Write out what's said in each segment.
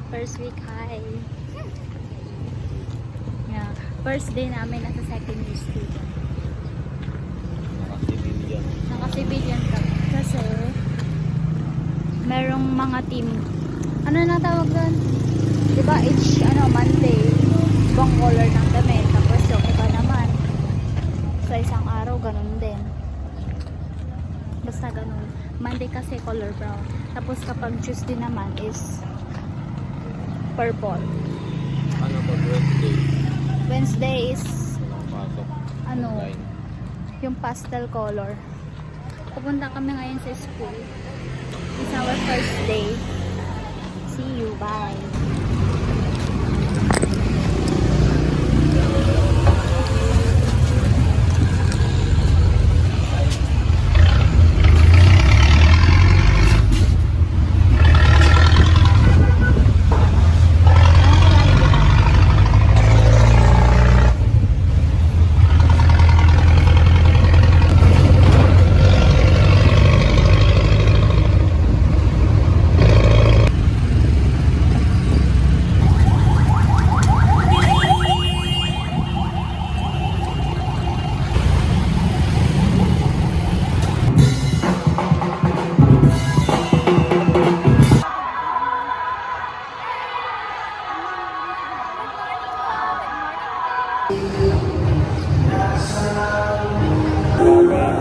First week, hi. Yeah. First day namin nasa second year student. Naka-civilian. Naka-civilian kami. Kasi, merong mga team. Ano na tawag doon? Diba each Monday, ibang color ng damit. Tapos yung iba naman, sa isang araw, ganun din. Basta ganun. Monday kasi color brown. Tapos kapag Tuesday naman is purple. Ano ba Wednesday? Wednesday is Walang pasok. Online. yung pastel color. Pupunta kami ngayon sa school. It's our first day. See you. Bye.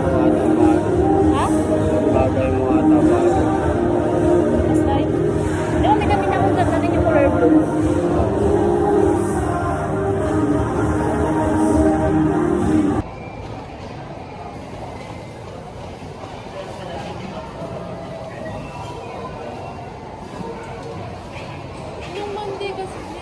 Ha? Bagay mo ata ba? Basta yun. Di ba, may damit akong ganda din yung color blue. Yung Monday kasi